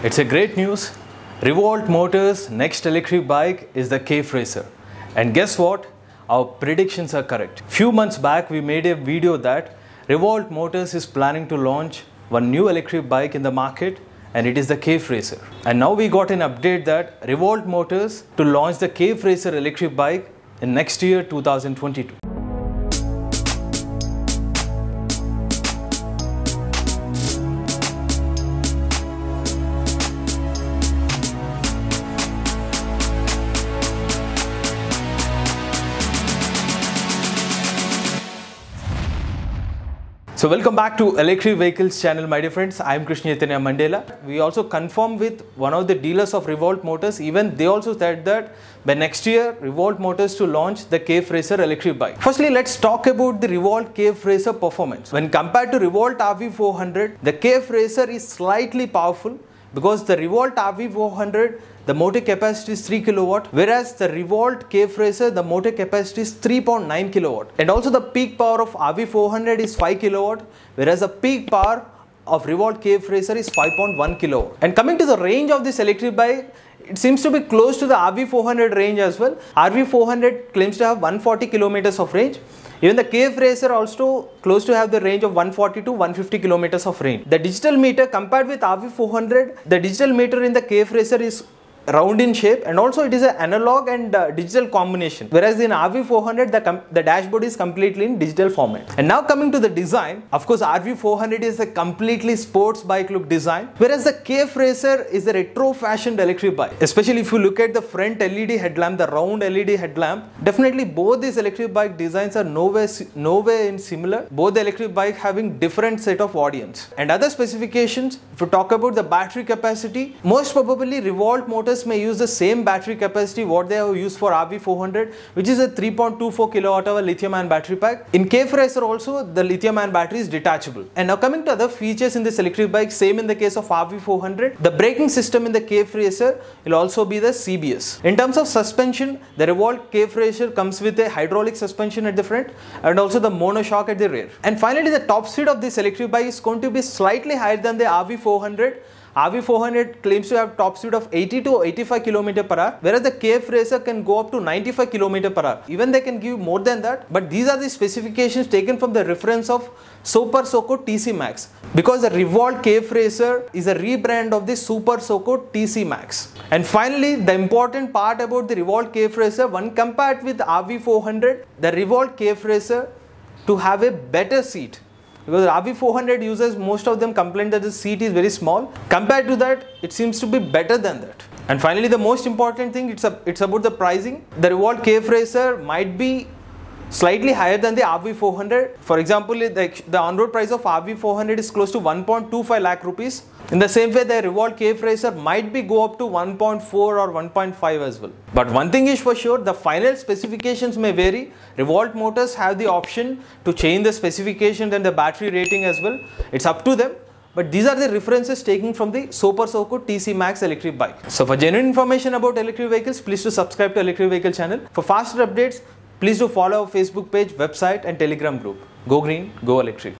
It's a great news. Revolt Motors' next electric bike is the KF Racer. And guess what? Our predictions are correct. Few months back, we made a video that Revolt Motors is planning to launch one new electric bike in the market, and it is the KF Racer. And now we got an update that Revolt Motors to launch the KF Racer electric bike in next year 2022. So welcome back to Electric Vehicles channel, my dear friends. I am Krishna Chaitanya Mandela. We also confirmed with one of the dealers of Revolt Motors. Even they also said that by next year, Revolt Motors to launch the KF Racer electric bike. Firstly, let's talk about the Revolt KF Racer performance. When compared to Revolt RV400, the KF Racer is slightly powerful because the Revolt RV400, the motor capacity is 3 kW, whereas the Revolt KF Racer, the motor capacity is 3.9 kW. And also the peak power of RV400 is 5 kW, whereas the peak power of Revolt KF Racer is 5.1 kW. And coming to the range of this electric bike, it seems to be close to the RV400 range as well. RV400 claims to have 140 kilometers of range. Even the KF Racer also close to have the range of 140 to 150 kilometers of range. The digital meter compared with RV400, the digital meter in the KF Racer is round in shape, and also it is an analog and digital combination, whereas in RV400 the dashboard is completely in digital format. And now coming to the design, of course RV400 is a completely sports bike look design, whereas the KF Racer is a retro fashioned electric bike. Especially if you look at the front LED headlamp, the round LED headlamp, definitely both these electric bike designs are nowhere in similar. Both the electric bike having different set of audience. And other specifications, if you talk about the battery capacity, most probably Revolt Motors may use the same battery capacity what they have used for RV400, which is a 3.24 kWh lithium-ion battery pack. In KF Racer also, the lithium-ion battery is detachable. And now coming to other features in this electric bike, same in the case of RV400, the braking system in the KF Racer will also be the CBS. In terms of suspension, the Revolt KF Racer comes with a hydraulic suspension at the front and also the monoshock at the rear. And finally, the top speed of this electric bike is going to be slightly higher than the RV400. RV400 claims to have top speed of 80 to 85 km per hour, whereas the KF Racer can go up to 95 km per hour. Even they can give more than that, but these are the specifications taken from the reference of Super Soco TC Max, because the Revolt KF Racer is a rebrand of the Super Soco TC Max. And finally, the important part about the Revolt KF Racer, when compared with RV400, the Revolt KF Racer to have a better seat. Because RV400 users, most of them complain that the seat is very small. Compared to that, it seems to be better than that. And finally, the most important thing, it's about the pricing. The Revolt KF Racer might be slightly higher than the RV400. For example, the on-road price of RV400 is close to 1.25 lakh rupees. In the same way, the Revolt KF Racer might be go up to 1.4 or 1.5 as well. But one thing is for sure, the final specifications may vary. Revolt Motors have the option to change the specifications and the battery rating as well. It's up to them. But these are the references taken from the Super Soco TC Max electric bike. So for genuine information about electric vehicles, please do subscribe to Electric Vehicle channel. For faster updates, please do follow our Facebook page, website and Telegram group. Go green, go electric.